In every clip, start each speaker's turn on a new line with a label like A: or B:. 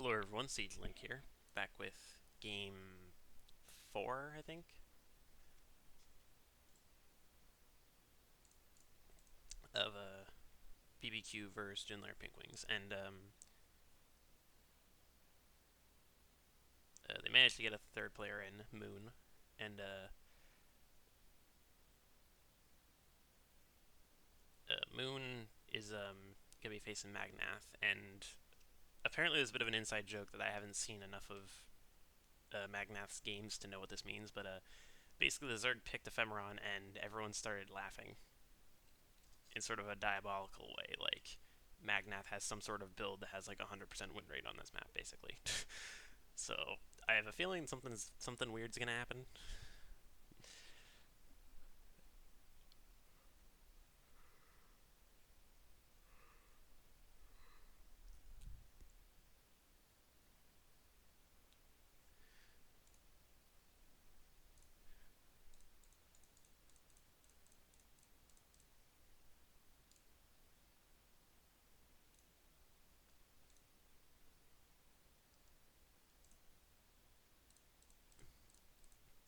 A: Hello everyone, Siege Link here, back with game 4, I think, of BBQ versus JinLair PinkWings, and they managed to get a third player in, Moon, and Moon is gonna be facing Magnath, and apparently there's a bit of an inside joke that I haven't seen enough of Magnath's games to know what this means, but basically the Zerg picked Ephemeron and everyone started laughing in sort of a diabolical way. Like, Magnath has some sort of build that has like 100% win rate on this map, basically. So I have a feeling something weird's gonna happen.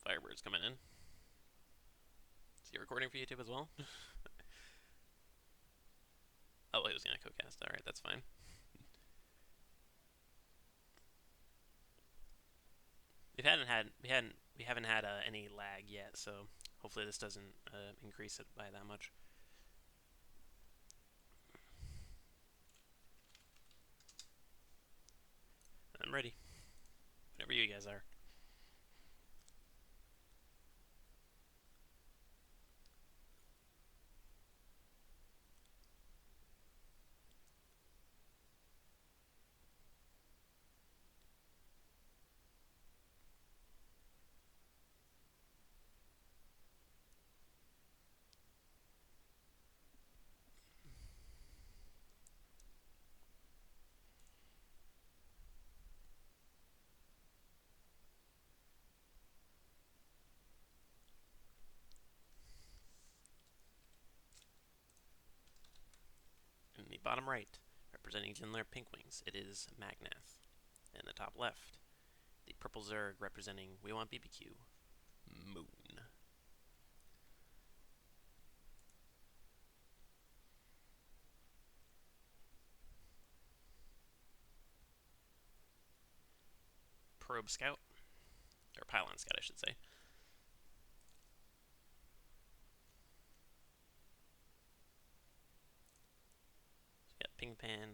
A: Firebird's coming in. Is he recording for YouTube as well? Oh, he was gonna co-cast. All right, that's fine. We haven't had any lag yet, so hopefully this doesn't increase it by that much. I'm ready. Whenever you guys are. In the bottom right, representing JinLair PinkWings, it is Magnath. In the top left, the purple Zerg representing We Want BBQ, Moon. Probe Scout, or Pylon Scout, I should say. So we got Ping Pan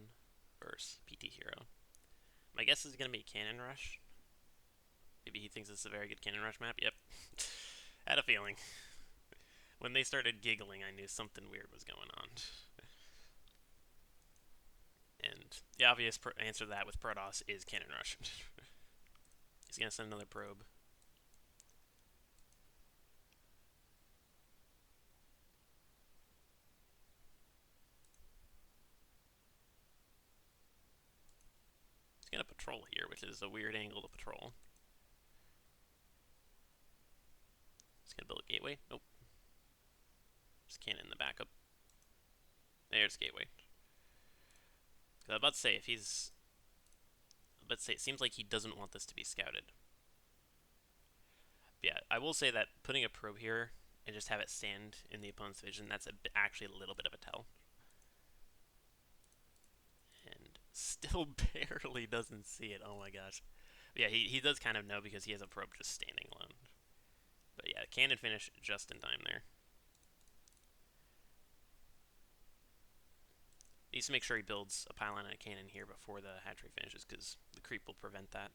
A: versus PT Hero. My guess is going to be Cannon Rush. Maybe he thinks it's a very good Cannon Rush map. Yep. Had a feeling. When they started giggling, I knew something weird was going on. And the obvious answer to that with Protoss is Cannon Rush. He's going to send another probe. He's going to patrol here, which is a weird angle to patrol. He's going to build a gateway. Nope. Just cannon in the backup. There's gateway. I was about to say, if he's... Let's say, it seems like he doesn't want this to be scouted. But yeah, I will say that putting a probe here and just have it stand in the opponent's vision, that's actually a little bit of a tell. And still barely doesn't see it. Oh my gosh. But yeah, he does kind of know because he has a probe just standing alone. But yeah, cannon finish just in time there. Needs to make sure he builds a pylon and a cannon here before the hatchery finishes, because the creep will prevent that.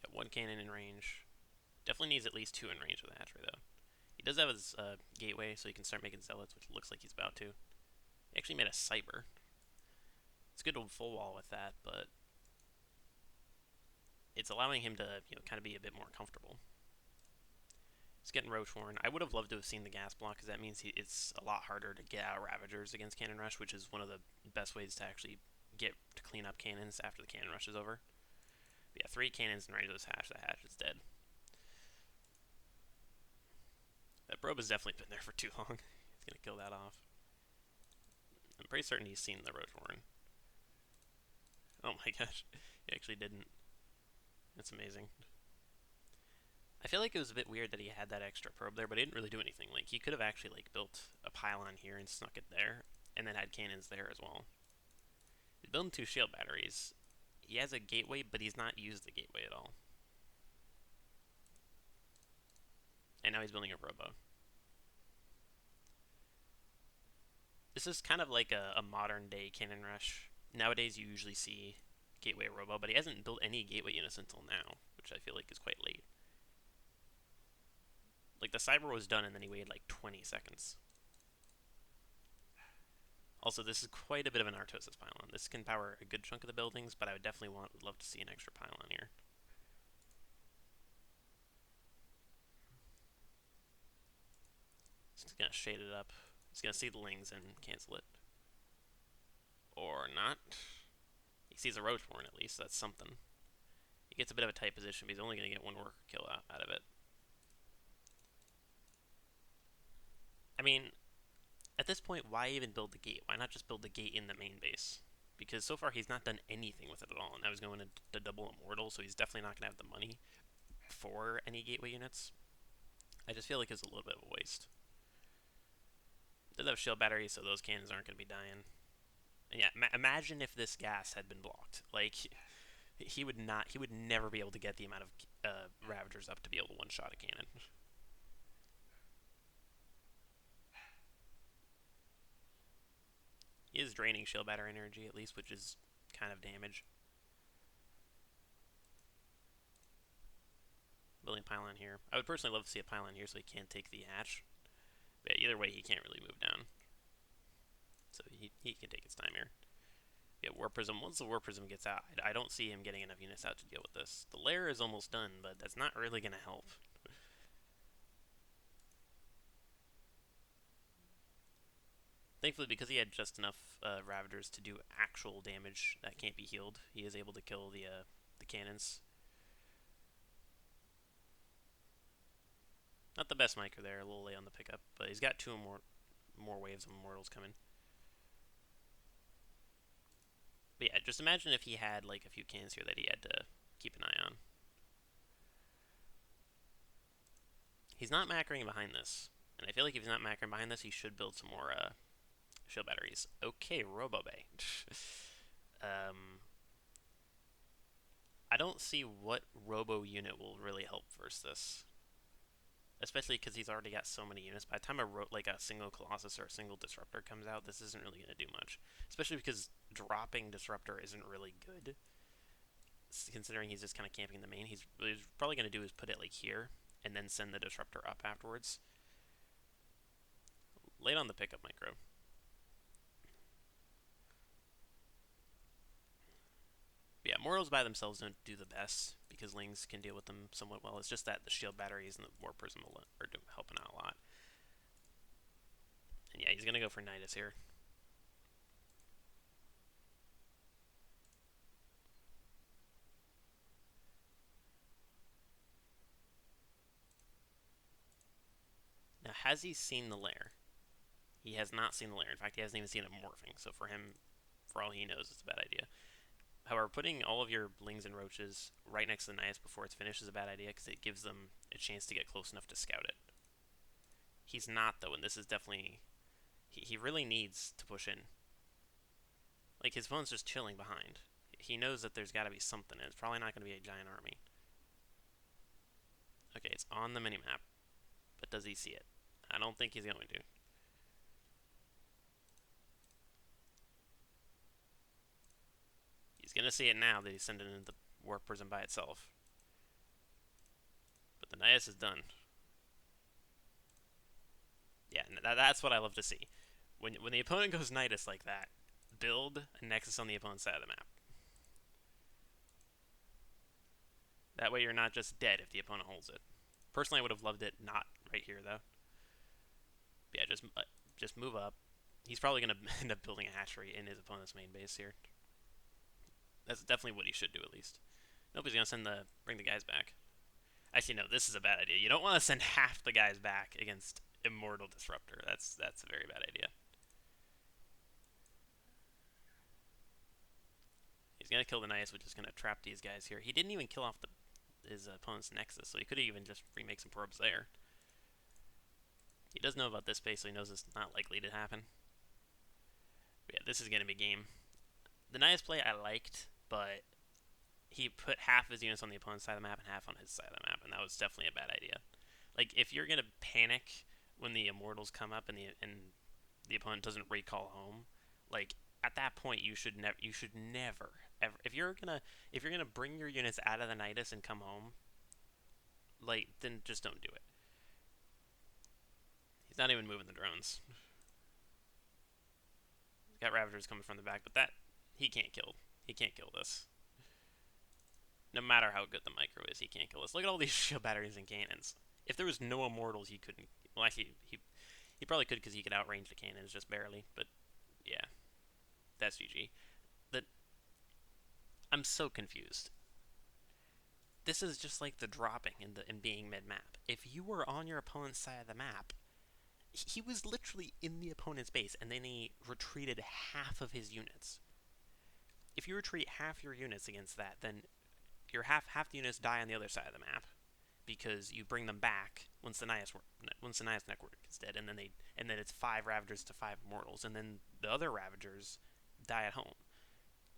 A: Got one cannon in range. Definitely needs at least two in range with the hatchery, though. He does have his gateway, so he can start making zealots, which looks like he's about to. He actually made a cyber. It's good to full wall with that, but it's allowing him to, kind of be a bit more comfortable. He's getting Roachhorn. I would have loved to have seen the gas block, because that means it's a lot harder to get out Ravagers against Cannon Rush, which is one of the best ways to actually get to clean up cannons after the Cannon Rush is over. But yeah, 3 cannons in range of this hatch. The hatch is dead. That probe has definitely been there for too long. He's going to kill that off. I'm pretty certain he's seen the roach warren. Oh my gosh, he actually didn't. That's amazing. I feel like it was a bit weird that he had that extra probe there, but he didn't really do anything. Like, he could have actually, like, built a pylon here and snuck it there, and then had cannons there as well. He's building 2 shield batteries. He has a gateway, but he's not used the gateway at all. And now he's building a robo. This is kind of like a modern day cannon rush. Nowadays you usually see gateway robo, but he hasn't built any gateway units until now, which I feel like is quite late. Like, the cyber was done and then he waited like 20 seconds. Also, this is quite a bit of an Artosis pylon. This can power a good chunk of the buildings, but I would definitely would love to see an extra pylon here. Just gonna shade it up. He's gonna see the lings and cancel it. Or not. He sees a roach warren at least, so that's something. He gets a bit of a tight position, but he's only gonna get 1 worker kill out of it. I mean, at this point, why even build the gate? Why not just build the gate in the main base? Because so far he's not done anything with it at all. And now he's going to double immortal, so he's definitely not going to have the money for any gateway units. I just feel like it's a little bit of a waste. Does have shield battery, so those cannons aren't going to be dying. And yeah, imagine if this gas had been blocked. Like, he would never be able to get the amount of Ravagers up to be able to one-shot a cannon. He is draining shield battery energy at least, which is kind of damage. Building a pylon here. I would personally love to see a pylon here so he can't take the hatch. But yeah, either way, he can't really move down. So he can take his time here. Yeah, War Prism. Once the War Prism gets out, I don't see him getting enough units out to deal with this. The lair is almost done, but that's not really going to help. Thankfully, because he had just enough Ravagers to do actual damage that can't be healed, he is able to kill the cannons. Not the best micro there, a little late on the pickup, but he's got 2 more waves of immortals coming. But yeah, just imagine if he had like a few cannons here that he had to keep an eye on. He's not macroing behind this, and I feel like if he's not macroing behind this, he should build some more shield batteries. Okay, Robo-Bay. I don't see what Robo unit will really help versus this. Especially because he's already got so many units. By the time like a single Colossus or a single Disruptor comes out, this isn't really going to do much. Especially because dropping Disruptor isn't really good. Considering he's just kind of camping the main, what he's probably going to do is put it like here, and then send the Disruptor up afterwards. Late on the pickup micro. But yeah, Mortals by themselves don't do the best, because Lings can deal with them somewhat well. It's just that the shield batteries and the War Prism are helping out a lot. And yeah, he's going to go for Nidus here. Now, has he seen the lair? He has not seen the lair. In fact, he hasn't even seen it morphing. So for him, for all he knows, it's a bad idea. However, putting all of your Lings and Roaches right next to the Nidus before it's finished is a bad idea, because it gives them a chance to get close enough to scout it. He's not, though, and this is definitely... He really needs to push in. Like, his opponent's just chilling behind. He knows that there's got to be something, and it's probably not going to be a giant army. Okay, it's on the minimap, but does he see it? I don't think he's going to. He's going to see it now that he's sending in the War Prism by itself. But the Nidus is done. Yeah, that's what I love to see. When the opponent goes Nidus like that, build a Nexus on the opponent's side of the map. That way you're not just dead if the opponent holds it. Personally, I would have loved it not right here, though. But yeah, just move up. He's probably going to end up building a hatchery in his opponent's main base here. That's definitely what he should do, at least. Nope, he's going to bring the guys back. Actually, no, this is a bad idea. You don't want to send half the guys back against Immortal Disruptor. That's a very bad idea. gonna kill the Nice, which is gonna trap these guys here. He didn't even kill off his opponent's Nexus, so he could even just remake some probes there. He does know about this space, so he knows it's not likely to happen. But yeah, this is gonna be game. The Nice play I liked, but he put half his units on the opponent's side of the map and half on his side of the map, and that was definitely a bad idea. Like, if you're gonna panic when the Immortals come up and the opponent doesn't recall home, like at that point you should never ever if you're gonna bring your units out of the Nidus and come home, like then just don't do it. He's not even moving the drones. He's got Ravagers coming from the back, but that he can't kill. He can't kill this. No matter how good the micro is, he can't kill this. Look at all these shield batteries and cannons. If there was no Immortals, he couldn't. Well, actually, he probably could because he could outrange the cannons just barely. But yeah, that's GG. That I'm so confused. This is just like the dropping in being mid map. If you were on your opponent's side of the map, he was literally in the opponent's base, and then he retreated half of his units. If you retreat half your units against that, then your half the units die on the other side of the map because you bring them back once the Nihus network is dead, and then it's 5 Ravagers to 5 Immortals, and then the other Ravagers die at home.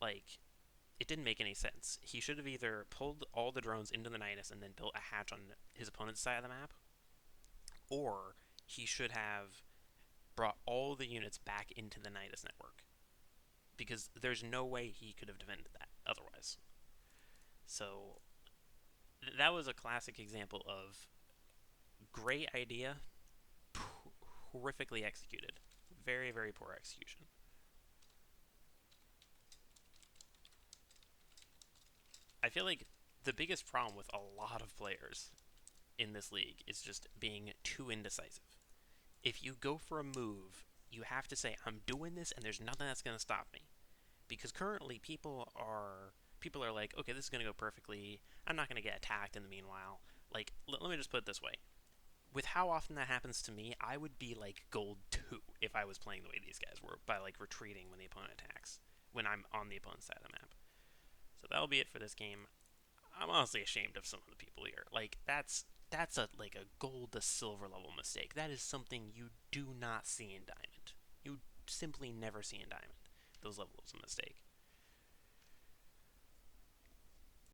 A: Like, it didn't make any sense. He should have either pulled all the drones into the Nidus and then built a hatch on his opponent's side of the map, or he should have brought all the units back into the Nidus network, because there's no way he could have defended that otherwise. So that was a classic example of great idea, horrifically executed. Very, very poor execution. I feel like the biggest problem with a lot of players in this league is just being too indecisive. If you go for a move, you have to say, I'm doing this and there's nothing that's going to stop me. Because currently people are like, okay, this is going to go perfectly. I'm not going to get attacked in the meanwhile. Like, let me just put it this way. With how often that happens to me, I would be like gold 2 if I was playing the way these guys were, by like retreating when the opponent attacks, when I'm on the opponent's side of the map. So that'll be it for this game. I'm honestly ashamed of some of the people here. Like, that's like a gold to silver level mistake. That is something you do not see in Diamond. You simply never see in Diamond, those levels of mistake.